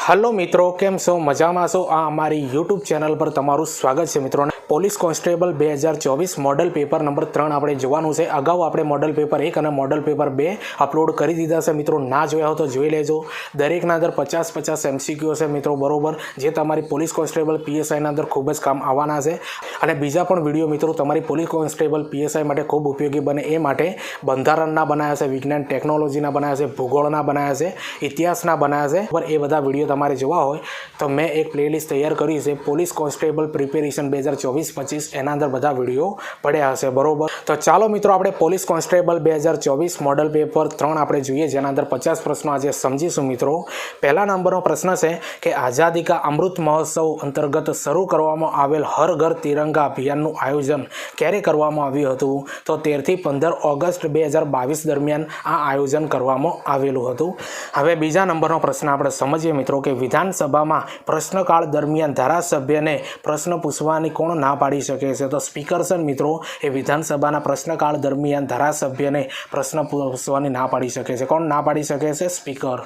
Hello मित्रों केम छो मजामां छो आ अमारी यूट्यूब चैनल पर तमारुं स्वागत है। मित्रों police constable 2024 model paper number 3 આપણે જોવાનું છે। અગાઉ આપણે મોડલ પેપર 1 અને મોડલ પેપર 2 અપલોડ કરી દીધા છે। મિત્રો ના જોયા હો તો જોઈ લેજો। દરેકના અંદર 50-50 એમસીક્યુ છે મિત્રો, બરોબર, જે તમારી પોલીસ કોન્સ્ટેબલ પીએસઆઈના અંદર ખૂબ જ કામ આવવાના છે। અને બીજા પણ વિડીયો મિત્રો તમારી પોલીસ કોન્સ્ટેબલ પીએસઆઈ માટે ખૂબ ઉપયોગી બને એ માટે બંધારણના બનાવ્યા છે, વિજ્ઞાન ટેકનોલોજીના બનાવ્યા છે, ભૂગોળના બનાવ્યા છે, ઇતિહાસના બનાવ્યા છે। પર એ બધા વિડીયો તમારે જોવા હોય તો મેં એક પ્લેલિસ્ટ તૈયાર કરી છે, પોલીસ કોન્સ્ટેબલ પ્રિપેરેશન 2024-25 એના અંદર બધા વિડીયો પડ્યા હશે, બરોબર। તો ચાલો મિત્રો આપણે પોલીસ કોન્સ્ટેબલ 2024 મોડલ પેપર 3 આપણે જોઈએ, જેના અંદર 50 પ્રશ્નો આજે સમજીશું। મિત્રો પહેલા નંબરનો પ્રશ્ન છે કે આઝાદી કા અમૃત મહોત્સવ અંતર્ગત શરૂ કરવામાં આવેલ હર ઘર તિરંગા અભિયાનનું આયોજન ક્યારે કરવામાં આવ્યું હતું? તો 13 થી 15 ઓગસ્ટ 2022 દરમિયાન આ આયોજન કરવામાં આવેલું હતું। હવે બીજા નંબરનો પ્રશ્ન આપણે સમજીએ મિત્રો કે વિધાનસભામાં પ્રશ્નકાળ દરમિયાન ધારાસભ્યને પ્રશ્ન પૂછવાની કોણ ના પાડી શકે છે? તો સ્પીકર છે મિત્રો, એ વિધાનસભાના પ્રશ્નકાળ દરમિયાન ધારાસભ્યને પ્રશ્ન પૂછવાની ના પાડી શકે છે। કોણ ના પાડી શકે છે? સ્પીકર।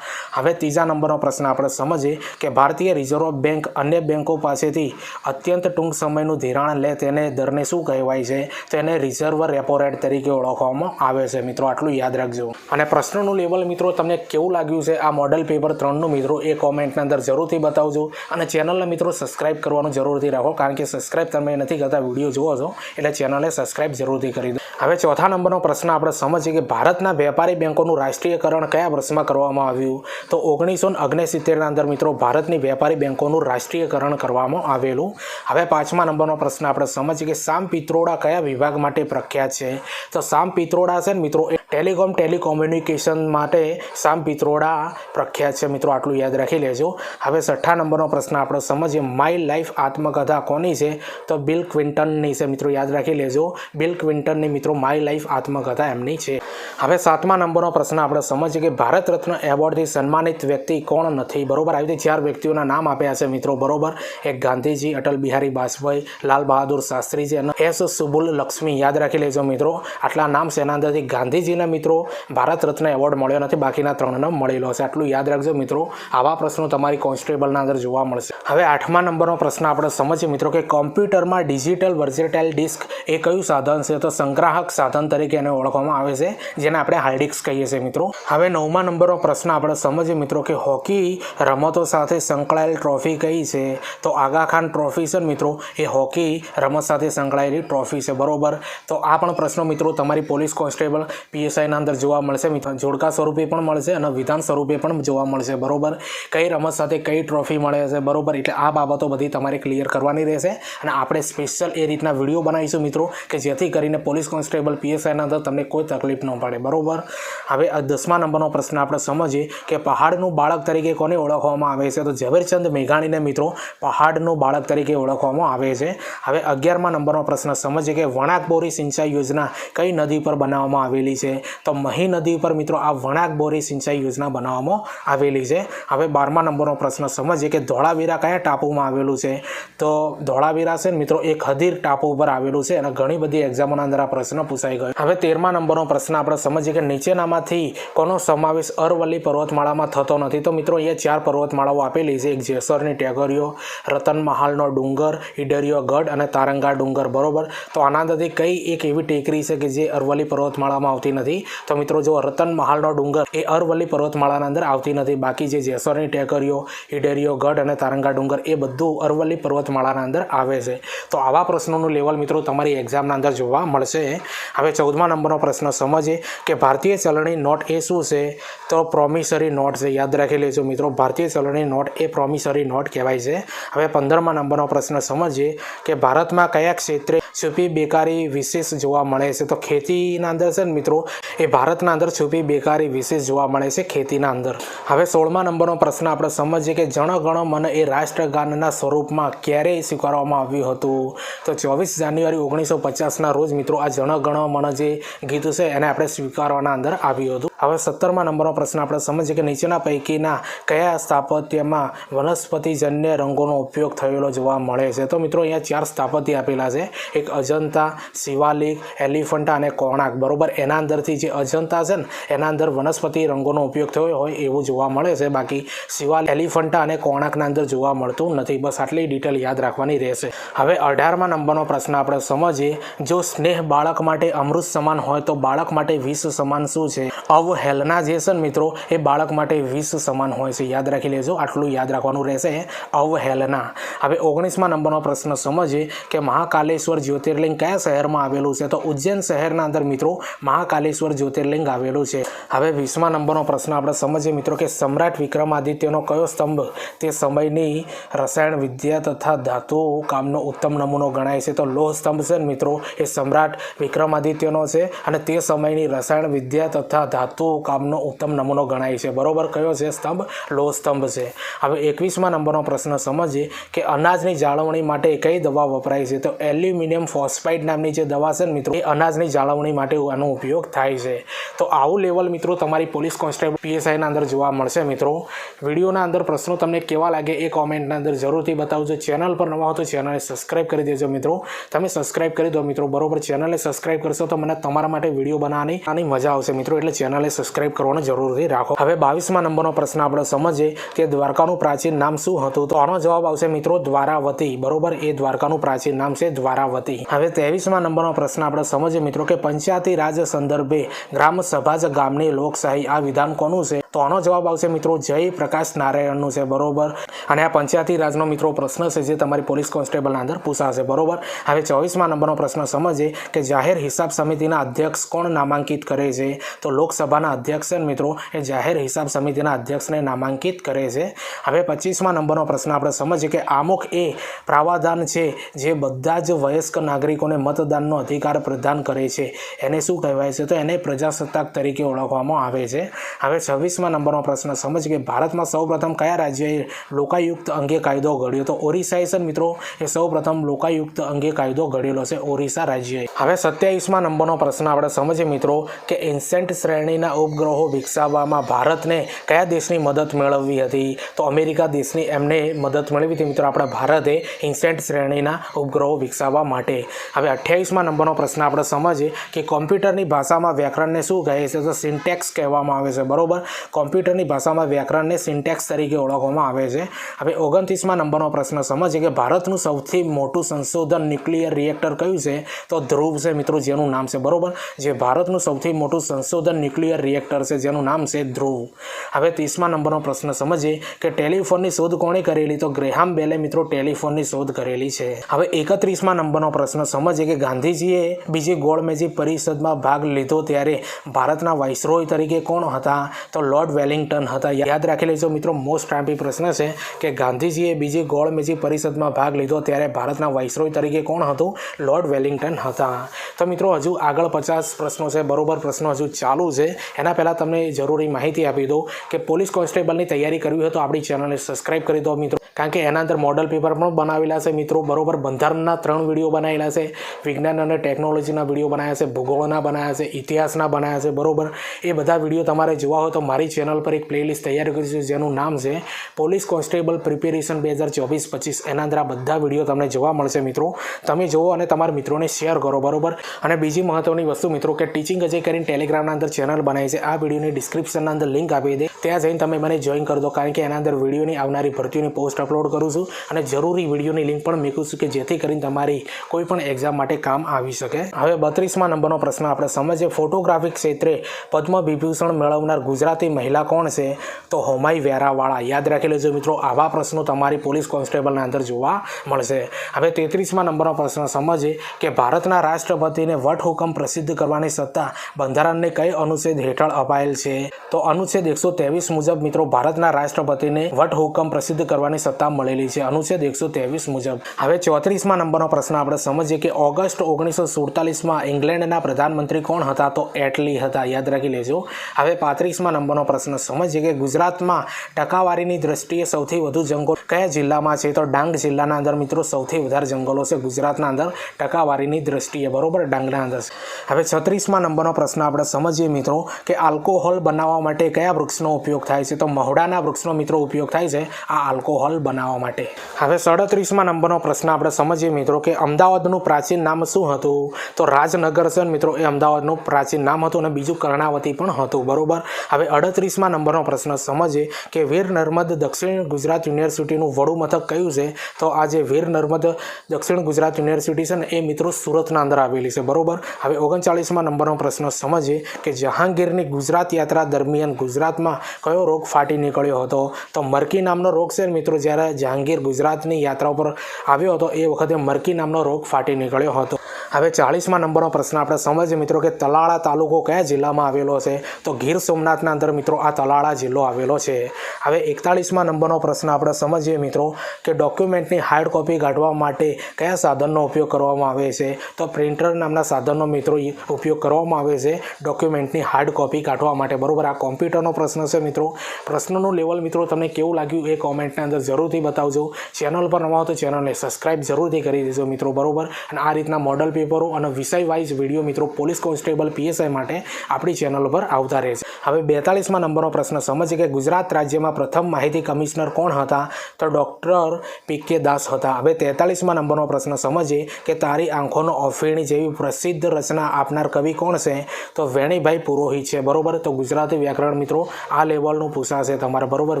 હવે ત્રીજા નંબરનો પ્રશ્ન આપણે સમજીએ કે ભારતીય રિઝર્વ બેંક અન્ય બેંકો પાસેથી અત્યંત ટૂંક સમયનું ધિરાણ લે તેને દરને શું કહેવાય છે? તેને રિઝર્વ રેપો રેટ તરીકે ઓળખવામાં આવે છે। મિત્રો આટલું યાદ રાખજો। અને પ્રશ્નનું લેવલ મિત્રો તમને કેવું લાગ્યું છે આ મોડલ પેપર 3નું મિત્રો એ કોમેન્ટની અંદર જરૂરથી બતાવજો। અને ચેનલને મિત્રો સબસ્ક્રાઇબ કરવાનું જરૂરથી રાખો, કારણ કે સબસ્ક્રાઇબ તમે નથી કરતા, વિડીયો જુઓ છો એટલે ચેનલને સબસ્ક્રાઇબ જરૂરથી કરી દો। હવે ચોથા નંબરનો પ્રશ્ન આપણે સમજીએ કે ભારતના વેપારી બેંકોનું રાષ્ટ્રીયકરણ કયા વર્ષમાં કરવામાં આવ્યું? તો 1969ના અંદર મિત્રો ભારતની વેપારી બેંકોનું રાષ્ટ્રીયકરણ કરવામાં આવેલું। હવે પાંચમા નંબરનો પ્રશ્ન આપણે સમજીએ કે સામ પિત્રોડા કયા વિભાગ માટે પ્રખ્યાત છે? તો સામ પિત્રોડા છે ને મિત્રો એ ટેલિકોમ્યુનિકેશન માટે સામ પિત્રોડા પ્રખ્યાત છે। મિત્રો આટલું યાદ રાખી લેજો। હવે છઠ્ઠા નંબરનો પ્રશ્ન આપણે સમજીએ માય લાઈફ આત્મકથા કોની છે? તો બિલ ક્વિન્ટનની છે। મિત્રો યાદ રાખી લેજો, બિલ ક્વિન્ટનની મિત્રો માય લાઈફ આત્મકથા એમની છે। હવે સાતમા નંબરનો પ્રશ્ન આપણે સમજીએ કે ભારત રત્ન એવોર્ડથી સન્માનિત વ્યક્તિ કોણ નથી? બરોબર, આવી રીતે 4 વ્યક્તિઓના નામ આપ્યા છે મિત્રો, બરોબર। એક ગાંધીજી, અટલ બિહારી વાજપેયી, લાલ બહાદુર શાસ્ત્રીજી અને એસ સુબુલ લક્ષ્મી। યાદ રાખી લેજો મિત્રો, આટલા નામ છે। એના અંદરથી ગાંધીજીને મિત્રો ભારત રત્ન એવોર્ડ મળ્યો નથી, બાકીના 3ને મળેલો છે। આટલું યાદ રાખજો મિત્રો, આવા પ્રશ્નો તમારી કોન્સ્ટેબલના અંદર જોવા મળશે। હવે 8મા નંબરનો પ્રશ્ન આપણે સમજીએ મિત્રો કે કોમ્પ્યુટરમાં ડિજિટલ વર્સેટાઇલ ડિસ્ક એ કયું સાધન છે? તો સંગ્રાહક સાધન તરીકે એને ઓળખવામાં આવે છે, જેને આપણે હાર્ડ ડિસ્ક કહીએ છીએ મિત્રો। હવે 9મા નંબરનો પ્રશ્ન આપણે સમજીએ મિત્રો કે હોકી રમતો સાથે સંકળાયેલ ટ્રોફી કઈ છે? તો આગા ખાન ટ્રોફી છે મિત્રો, એ હોકી રમત સાથે સંકળાયેલી ટ્રોફી છે, બરોબર। તો આ પણ પ્રશ્નો મિત્રો તમારી પોલીસ કોન્સ્ટેબલ પીએસઆઈના અંદર જોવા મળશે મિત્રો, જોડકા સ્વરૂપે પણ મળશે અને વિધાન સ્વરૂપે પણ જોવા મળશે, બરોબર। કઈ રમત સાથે કઈ ટ્રોફી મળે છે, બરોબર, એટલે આ બાબતો બધી તમારે ક્લિયર કરવાની રહેશે। અને આપણે સ્પેશિયલ એ રીતના વિડીયો બનાવીશું મિત્રો કે જેથી કરીને પોલીસ કોન્સ્ટેબલ પીએસઆઈના અંદર તમને કોઈ તકલીફ ન પડે, બરોબર। હવે 10મા નંબરનો પ્રશ્ન આપણે સમજીએ કે પહાડનું બાળક તરીકે કોને ઓળખવામાં આવે છે? તો ઝવેરચંદ મેઘાણીને મિત્રો પહાડનું બાળક તરીકે ઓળખવામાં આવે છે। હવે 11મા નંબરનો પ્રશ્ન સમજીએ કે વણાક બોરી સિંચાઈ યોજના કઈ નદી પર બનાવવામાં આવેલી છે? તો મહી નદી પર મિત્રો આ વણાક બોરી સિંચાઈ યોજના બનાવવામાં આવેલી છે। હવે 12મા નંબરનો પ્રશ્ન સમજીએ કે ધોળાવીરા કયા ટાપુમાં આવેલું છે? તો ધોળાવીરા છે મિત્રો એ ખદીર ટાપુ ઉપર આવેલું છે અને ઘણી બધી એક્ઝામોના અંદર આ પ્રશ્ન પૂછાઈ ગયો। હવે 13મા નંબરનો પ્રશ્ન આપણે સમજીએ કે નીચેનામાંથી કોનો સમાવેશ અરવલ્લી પર્વતમાળામાં થતો નથી? તો મિત્રો અહીંયા 4 પર્વતમાળાઓ આપેલી છે, એક જેસરની ટેકરીઓ, રતનમહાલનો ડુંગર, ઈડરિયો ગઢ અને તારંગા ડુંગર, બરોબર। તો આના અંદરથી કઈ એક એવી ટેકરી છે કે જે અરવલ્લી પર્વતમાળામાં આવતી નથી? તો મિત્રો જો રતનમહાલનો ડુંગર એ અરવલ્લી પર્વતમાળાના અંદર આવતી નથી, બાકી જે જેસરની ટેકરીઓ, ઈડરિયો ગઢ અને તારંગા ડુંગર એ બધું અરવલ્લી પર્વતમાળાના અંદર આવે છે। તો આવા પ્રશ્નોનું લેવલ મિત્રો તમારી એક્ઝામના અંદર જોવા મળશે। હવે 14મા નંબરનો પ્રશ્ન સમજીએ કે ભારતીય ચલણી નોટ એ શું છે? તો પ્રોમિસરી નોટ છે। યાદ રાખી લેજો મિત્રો, ભારતીય ચલણી નોટ એ પ્રોમિસરી નોટ કહેવાય છે। હવે 15મા નંબરનો પ્રશ્ન સમજીએ કે ભારતમાં કયા ક્ષેત્રે છુપી બેકારી વિશેષ જોવા મળે છે? તો ખેતીના અંદર છે ને મિત્રો એ ભારતના અંદર છુપી બેકારી વિશેષ જોવા મળે છે, ખેતીના અંદર। હવે 16મા નંબરનો પ્રશ્ન આપણે સમજીએ કે જન ગણ મન એ રાષ્ટ્રગાનના સ્વરૂપમાં ક્યારે સ્વીકારવામાં આવ્યું હતું? તો 24 જાન્યુઆરી 1950ના રોજ મિત્રો આ જન ગણ મન જે ગીત છે એને આપણે સ્વીકારવાના અંદર આવ્યું હતું। હવે 17મા નંબરનો પ્રશ્ન આપણે સમજીએ કે નીચેના પૈકીના કયા સ્થાપત્યમાં વનસ્પતિજન્ય રંગોનો ઉપયોગ થયેલો જોવા મળે છે? તો મિત્રો અહીંયા 4 સ્થાપત્ય આપેલા છે, એક અજંતા, શિવાલિક, એલિફન્ટા અને કોણાર્ક, બરોબર। એના અંદરથી જે અજંતા છે ને એના અંદર વનસ્પતિ રંગોનો ઉપયોગ થયો હોય એવું જોવા મળે છે, બાકી શિવાલિક, એલિફન્ટા અને કોણાર્કના અંદર જોવા મળતું નથી. બસ આટલી ડિટેલ યાદ રાખવાની રહેશે. હવે 18મા નંબરનો પ્રશ્ન આપણે સમજીએ. જો સ્નેહ બાળક માટે અમૃત સમાન હોય તો બાળક માટે વિષ સમાન શું છે? અવહેલના જે છે ને મિત્રો એ બાળક માટે વિષ સમાન હોય છે. યાદ રાખી લેજો, આટલું યાદ રાખવાનું રહેશે, અવહેલના. હવે 19મા નંબરનો પ્રશ્ન સમજીએ કે મહાકાલેશ્વર જ્યોતિર્લિંગ કયા શહેરમાં આવેલું છે? તો ઉજ્જૈન શહેરના અંદર મિત્રો મહાકાલેશ્વર જ્યોતિર્લિંગ આવેલું છે. હવે 20મા નંબરનો પ્રશ્ન આપણે સમજીએ મિત્રો કે સમ્રાટ વિક્રમાદિત્યનો કયો સ્તંભ તે સમયની રસાયણ વિદ્યા તથા ધાતુ કામનો ઉત્તમ નમૂનો ગણાય છે? તો લોહ સ્તંભ છે ને મિત્રો એ સમ્રાટ વિક્રમાદિત્યનો છે અને તે સમયની રસાયણ વિદ્યા તથા ધાતુ કામનો ઉત્તમ નમૂનો ગણાય છે. બરોબર, કયો છે સ્તંભ? લોહ સ્તંભ છે. હવે 21મા નંબરનો પ્રશ્ન સમજીએ કે અનાજની જાળવણી માટે કઈ દવા વપરાય છે? તો એલ્યુમિનિયમ ફોસ્ફાઇડ નામની જે દવા છે ને મિત્રો એ અનાજની જાળવણી માટે આનો ઉપયોગ થાય છે. તો આવું લેવલ મિત્રો તમારી પોલીસ કોન્સ્ટેબલ PSI ના અંદર જોવા મળશે. મિત્રો વિડીયોના અંદર પ્રશ્નો તમને કેવા લાગે એ કોમેન્ટના અંદર જરૂરથી બતાવજો. ચેનલ પર નવા હો તો ચેનલને સબસ્ક્રાઇબ કરી દેજો મિત્રો. તમે સબસ્ક્રાઇબ કરી દો મિત્રો. બરોબર, ચેનલને સબસ્ક્રાઇબ કરશો તો મને તમારા માટે વિડીયો બનાવવાની મજા આવશે મિત્રો. એટલે ચેનલને સબસ્ક્રાઇબ કરવાનું જરૂરથી રાખો. હવે 22મા નંબરનો પ્રશ્ન આપણે સમજીએ કે દ્વારકાનું પ્રાચીન નામ શું હતું? તો આનો જવાબ આવશે મિત્રો દ્વારાવતી. બરોબર, એ દ્વારકાનું પ્રાચીન નામ છે દ્વારાવતી. હવે 23મા નંબરનો પ્રશ્ન આપણે સમજીએ મિત્રો કે પંચાયતી રાજ સંદર્ભે ગ્રામ સભા જ ગામની લોકશાહી આ વિધાન કોનું છે? તો આનો જવાબ આવશે મિત્રો જયપ્રકાશ નારાયણનું છે. બરોબર, અને આ પંચાયતી રાજનો મિત્રો પ્રશ્ન છે જે તમારી પોલીસ કોન્સ્ટેબલના અંદર પૂછાશે. બરોબર, હવે 24મા નંબરનો પ્રશ્ન સમજીએ કે જાહેર હિસાબ સમિતિના અધ્યક્ષ કોણ નામાંકિત કરે છે? તો લોકસભાના અધ્યક્ષ છે મિત્રો એ જાહેર હિસાબ સમિતિના અધ્યક્ષને નામાંકિત કરે છે. હવે 25મા નંબરનો પ્રશ્ન આપણે સમજીએ કે આમુખ એ પ્રાવધાન છે જે બધા જ વયસ્ક નાગરિકોને મતદાનનો અધિકાર પ્રદાન કરે છે. એને શું કહેવાય છે? તો એને પ્રજાસત્તાક તરીકે ઓળખવામાં આવે છે. હવે 26મા નંબરનો પ્રશ્ન સમજીએ કે ભારતમાં સૌપ્રથમ કયા રાજ્યએ લોકાયુક્ત અંગે કાયદો ઘડ્યો? તો ઓરિસ્સા છે મિત્રો એ સૌપ્રથમ લોકાયુક્ત અંગે કાયદો ઘડેલો છે, ઓરિસ્સા રાજ્યએ. હવે 27મા નંબરનો પ્રશ્ન આપણે સમજીએ મિત્રો કે ઇન્સેન્ટ શ્રેણીના ઉપગ્રહો વિકસાવવામાં ભારતને કયા દેશની મદદ મેળવવી હતી? તો અમેરિકા દેશની એમને મદદ મેળવી હતી મિત્રો આપણા ભારતે ઇન્સેન્ટ શ્રેણીના ઉપગ્રહો વિકસાવવા માટે. હવે 28મા નંબરનો પ્રશ્ન આપણે સમજીએ કે કોમ્પ્યુટરની ભાષામાં વ્યાકરણને શું કહે છે? તો સિન્ટેક્સ કહેવામાં આવે છે. બરોબર, કોમ્પ્યુટરની ભાષામાં વ્યાકરણને સિન્ટેક્સ તરીકે ઓળખવામાં આવે છે. હવે 29મા નંબરનો પ્રશ્ન સમજીએ કે ભારતનું સૌથી મોટું સંશોધન ન્યુક્લિયર રિએક્ટર કયું છે? તો ધ્રુવ છે મિત્રો જેનું નામ છે. બરોબર, જે ભારતનું સૌથી મોટું સંશોધન ન્યુક્લિયર રિએક્ટર છે જેનું નામ છે ધ્રુવ. હવે 30મા નંબરનો પ્રશ્ન સમજીએ કે ટેલિફોનની શોધ કોણે કરેલી? તો ગ્રેહામ બેલે મિત્રો ટેલિફોનની શોધ કરેલી છે. હવે 31મા નંબરનો પ્રશ્ન સમજીએ કે ગાંધીજીએ બીજી ગોળમેજી પરિષદમાં ભાગ લીધો ત્યારે ભારતના વાઇસરોય તરીકે કોણ હતા? તો લોર્ડ વેલિંગ્ટન હતા. યાદ રાખી લેજો મિત્રો, મોસ્ટ આઈમ્પી પ્રશ્ન છે કે ગાંધીજીએ બીજી ગોળમેજી પરિષદમાં ભાગ લીધો ત્યારે ભારતના વાઇસરોય તરીકે કોણ હતું? લોર્ડ વેલિંગ્ટન હતા. તો મિત્રો હજુ આગળ 50 પ્રશ્નો છે. બરોબર, પ્રશ્નો હજુ ચાલુ છે. એના પહેલાં તમને જરૂરી માહિતી આપી દઉં કે પોલીસ કોન્સ્ટેબલની તૈયારી કરવી હોય તો આપણી ચેનલને સબસ્ક્રાઇબ કરી દો મિત્રો. કારણ કે એના અંદર મોડલ પેપર પણ બનાવેલા છે મિત્રો. બરોબર, બંધારણના 3 વિડીયો બનાવેલા છે, વિજ્ઞાન અને ટેકનોલોજીના વિડીયો બનાવ્યા છે, ભૂગોળના બનાવ્યા છે, ઇતિહાસના બનાવ્યા છે. બરોબર, એ બધા વિડીયો તમારે જોવા હોય તો મારી ચેનલ પર એક પ્લેલિસ્ટ તૈયાર કરી છે જેનું નામ છે પોલીસ કોન્સ્ટેબલ પ્રિપેરેશન 2024-25. એના અંદર આ બધા વિડીયો તમને જોવા મળશે મિત્રો. તમે જુઓ અને તમારા મિત્રોને શેર કરો. બરોબર, અને બીજી મહત્વની વસ્તુ મિત્રો કે ટીચિંગ અજય કરીને ટેલિગ્રામના અંદર ચેનલ બનાવી છે. આ વિડીયોની ડિસ્ક્રિપ્શનના અંદર લિંક આપી દે, ત્યાં જઈને તમે મને જોઈન કરી દો. કારણ કે એના અંદર વિડીયોની આવનારી ભરતીઓની પોસ્ટ અપલોડ કરું છું અને જરૂરી વિડીયોની લિંક પણ મૂકું છું કે જેથી કરીને તમારી કોઈ પણ એક્ઝામ માટે કામ આવી શકે. હવે 32મા નંબરનો પ્રશ્ન આપણે સમજીએ ફોટોગ્રાફી ક્ષેત્રે પદ્મ વિભૂષણ મેળવનાર ગુજરાતી મહિલા કોણ છે? તો હોમાઈ વેરાવાળા. યાદ રાખી લેજો મિત્રો, આવા પ્રશ્નો તમારી પોલીસ કોન્સ્ટેબલના અંદર જોવા મળશે. હવે 33મા નંબરનો પ્રશ્ન સમજીએ કે ભારતના રાષ્ટ્રપતિને વટહુકમ પ્રસિદ્ધ કરવાની સત્તા બંધારણને કઈ અનુચ્છેદ હેઠળ અપાયેલ છે? તો અનુચ્છેદ 123 મુજબ મિત્રો ભારતના રાષ્ટ્રપતિને વટહુકમ પ્રસિદ્ધ કરવાની સત્તા મળેલી છે, અનુચ્છેદ 123 મુજબ. હવે 34મા નંબરનો પ્રશ્ન આપણે સમજીએ કે ઓગસ્ટ 1947માં ઇંગ્લેન્ડના પ્રધાનમંત્રી કોણ હતા? તો એટલી હતા. યાદ રાખી લેજો. હવે 35મા નંબરનો પ્રશ્ન સમજીએ કે ગુજરાતમાં ટકાવારીની દ્રષ્ટિએ સૌથી વધુ જંગલો કયા જિલ્લામાં છે? તો ડાંગ જિલ્લાના અંદર મિત્રો સૌથી વધારે જંગલો છે ગુજરાતના અંદર ટકાવારીની દ્રષ્ટિએ. બરોબર, ડાંગના અંદર. હવે 36મા નંબરનો પ્રશ્ન આપણે સમજીએ મિત્રો કે આલ્કોહોલ બનાવવા માટે કયા વૃક્ષનો ઉપયોગ થાય છે? તો મહુડાના વૃક્ષનો મિત્રો ઉપયોગ થાય છે આ આલ્કોહોલ બનાવવા માટે। હવે 37મા નંબરનો પ્રશ્ન આપણે સમજીએ મિત્રો કે અમદાવાદનું પ્રાચીન નામ શું હતું? તો રાજનગર છે મિત્રો એ અમદાવાદનું પ્રાચીન નામ હતું અને બીજું કર્ણાવતી પણ હતું, બરોબર। હવે 38મા નંબરનો પ્રશ્ન સમજીએ કે વીર નર્મદ દક્ષિણ ગુજરાત યુનિવર્સિટીનું વડું મથક કયું છે? તો આ જે વીર નર્મદ દક્ષિણ ગુજરાત યુનિવર્સિટી છે ને એ મિત્રો સુરતના અંદર આવેલી છે, બરોબર। હવે 39મા નંબરનો પ્રશ્ન સમજીએ કે જહાંગીરની ગુજરાત યાત્રા દરમિયાન ગુજરાતમાં કયો રોગ ફાટી નીકળ્યો હતો? તો મરકી નામનો રોગ છે મિત્રો, જ્યારે જહાંગીર ગુજરાતની યાત્રા ઉપર આવ્યો હતો એ વખતે મરકી નામનો રોગ ફાટી નીકળ્યો હતો। હવે 40મા નંબરનો પ્રશ્ન આપણે સમજીએ મિત્રો કે તલાળા તાલુકો કયા જિલ્લામાં આવેલો છે? તો ગીર સોમનાથના અંદર મિત્રો આ તલાળા જિલ્લો આવેલો છે। હવે 41મા નંબરનો પ્રશ્ન આપણે સમજીએ મિત્રો કે ડોક્યુમેન્ટની હાર્ડ કોપી કાઢવા માટે કયા સાધનનો ઉપયોગ કરવામાં આવે છે? તો પ્રિન્ટર નામના સાધનનો મિત્રો ઉપયોગ કરવામાં આવે છે ડોક્યુમેન્ટની હાર્ડ કોપી કાઢવા માટે, બરોબર। આ કોમ્પ્યુટરનો પ્રશ્ન છે મિત્રો। પ્રશ્નનું લેવલ મિત્રો તમને કેવું લાગ્યું એ કોમેન્ટના અંદર જરૂરથી બતાવજો। ચેનલ પર નવા હો તો ચેનલને સબસ્ક્રાઇબ જરૂરથી કરી દેજો મિત્રો, બરોબર। અને આ રીતના મોડલ પેપરો અને વિષય વાઇઝ વિડીયો મિત્રો પોલીસ કોન્સ્ટેબલ PSI માટે આપણી ચેનલ પર આવતા રહે છે। હવે 42મા નંબરનો પ્રશ્ન સમજીએ કે ગુજરાત રાજ્યમાં પ્રથમ માહિતી કમિશનર કોણ હતા? તો ડૉક્ટર PK દાસ હતા। હવે 43મા નંબરનો પ્રશ્ન સમજીએ કે તારી આંખોનો અફીણી જેવી પ્રસિદ્ધ રચના આપનાર કવિ કોણ છે? તો વેણીભાઈ પુરોહિત છે, બરોબર। તો ગુજરાતી વ્યાકરણ મિત્રો આ લેવલનું પૂછાશે તમારે, બરોબર।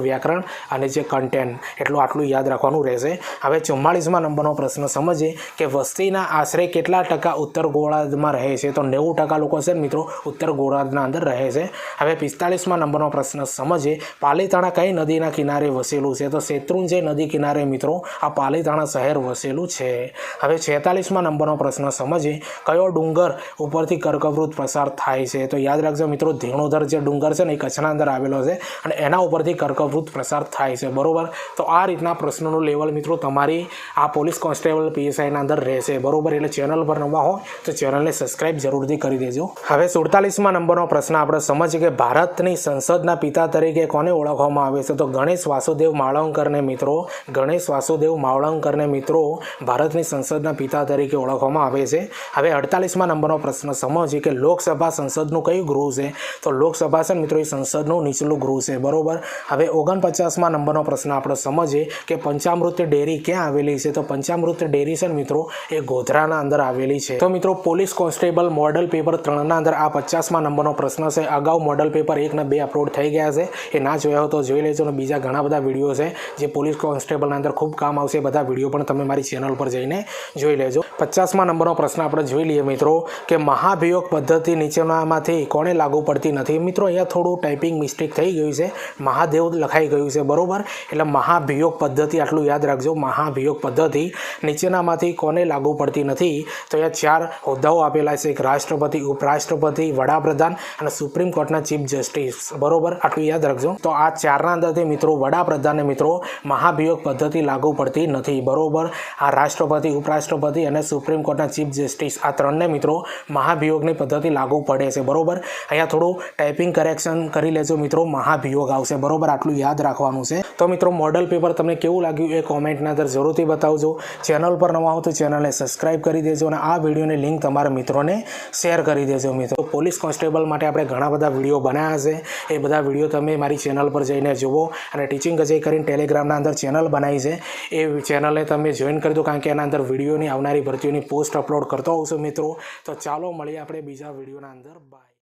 વ્યાકરણ અને જે કન્ટેન્ટ એટલું આટલું યાદ રાખવાનું રહેશે। હવે 44મા નંબરનો પ્રશ્ન સમજીએ કે વસ્તીના આશરે કેટલા ટકા ઉત્તર ગોળાર્ધમાં રહે છે? તો 90% લોકો છે મિત્રો ઉત્તર ગોળાર્ધના અંદર રહે છે। હવે 45મા નંબરનો પ્રશ્ન સમજીએ પાલીતાણા કઈ નદીના કિનારે વસેલું છે? તો શેત્રુંજય નદી કિનારે મિત્રો આ પાલીતાણા શહેર વસેલું છે। હવે 46મા નંબરનો પ્રશ્ન સમજીએ કયો ડુંગર ઉપરથી કર્કવૃત પસાર થાય છે? તો યાદ રાખજો મિત્રો ધીણોધર જે ડુંગર છે ને એ કચ્છના અંદર આવેલો છે અને એના ઉપરથી કર્કવૃત પસાર થાય છે, બરોબર। તો આ રીતના પ્રશ્નોનું લેવલ મિત્રો તમારી આ પોલીસ કોન્સ્ટેબલ PSIના અંદર રહેશે, બરોબર। એટલે ચેનલ પર નવા હો તો ચેનલને સબસ્ક્રાઇબ જરૂરથી કરી દેજો। હવે 47મા નંબરનો પ્રશ્ન આપણે સમજીએ કે ભારતની સંસદના પિતા તરીકે કોને ઓળખવામાં આવે છે? તો ગણેશ વાસુદેવ માવલંકરને મિત્રો ભારતની સંસદના પિતા તરીકે ઓળખવામાં આવે છે। હવે 48મા નંબરનો પ્રશ્ન સમજીએ કે લોકસભા સંસદનું કયું ગૃહ છે? તો લોકસભા છે મિત્રો એ સંસદનું નીચલું ગૃહ છે, બરોબર। હવે 49મા નંબરનો પ્રશ્ન આપણે સમજીએ કે પંચામૃત ડેરી ક્યાં આવેલી છે? તો પંચામૃત ડેરી છે મિત્રો એ ગોધરાના અંદર આવેલી છે। તો મિત્રો પોલીસ કોન્સ્ટેબલ મોડલ પેપર 3ના અંદર આ 50મા નંબરનો પ્રશ્ન છે। અગાઉ મોડલ પેપર 1 અને 2 અપલોડ થઈ ગયા છે, એ ના જોયા હો તો જોઈ લેજો। અને બીજા ઘણા બધા વિડીયો છે જે પોલીસ કોન્સ્ટેબલના અંદર ખૂબ કામ આવશે, બધા વિડીયો પણ તમે મારી ચેનલ પર જઈને જોઈ લેજો। 50મા નંબરનો પ્રશ્ન આપણે જોઈ લઈએ મિત્રો કે મહાભિયોગ પદ્ધતિ નીચેનામાંથી કોને લાગુ પડતી નથી? મિત્રો અહીંયા થોડું ટાઈપિંગ મિસ્ટેક થઈ ગયું છે, મહાદેવ લખાઈ ગયું છે, બરોબર। એટલે મહાભિયોગ પદ્ધતિ આટલું યાદ રાખજો, મહાભિયોગ પદ્ધતિ નીચેનામાંથી કોને લાગુ પડતી નથી? તો અહીંયા 4 હોદ્દાઓ આપેલા છે, એક રાષ્ટ્રપતિ, ઉપરાષ્ટ્રપતિ, વડાપ્રધાન અને સુપ્રીમ કોર્ટના ચીફ જસ્ટિસ, બરોબર। આટલું યાદ રાખજો। તો આ 4ના અંદરથી મિત્રો વડાપ્રધાનને મિત્રો મહાભિયોગ પદ્ધતિ લાગુ પડતી નથી, બરોબર। આ રાષ્ટ્રપતિ, ઉપરાષ્ટ્રપતિ અને સુપ્રીમ કોર્ટના ચીફ જસ્ટિસ આ 3ને મિત્રો મહાભિયોગની પદ્ધતિ લાગુ પડે છે, બરોબર। અહીંયા થોડું ટાઈપિંગ કરેક્શન કરી લેજો મિત્રો, મહાભિયોગ આવશે, બરોબર। આટલું યાદ રાખવાનું છે। તો મિત્રો મોડલ પેપર તમને કેવું લાગ્યું એ કોમેન્ટના અંદર જરૂરથી બતાવજો। ચેનલ પર નવા હો તો ચેનલને સબસ્ક્રાઇબ કરી દેજો અને આ વિડીયોની લિંક તમારા મિત્રોને શેર કરી દેજો મિત્રો। પોલીસ કોન્સ્ટેબલ માટે આપણે ઘણા બધા વિડીયો બનાવ્યા છે, એ બધા વિડીયો તમે મારી ચેનલ પર જઈને જુઓ। અને ટીચિંગ અજય કરીને ટેલિગ્રામના અંદર ચેનલ બનાવી છે, એ ચેનલને તમે જોઈન કરી દો, કારણ કે એના અંદર વિડીયોની આવનારી ભરતીઓની પોસ્ટ અપલોડ કરતો હોઉં છું મિત્રો। તો ચાલો મળીએ આપણે બીજા વિડીયોના અંદર, બાય।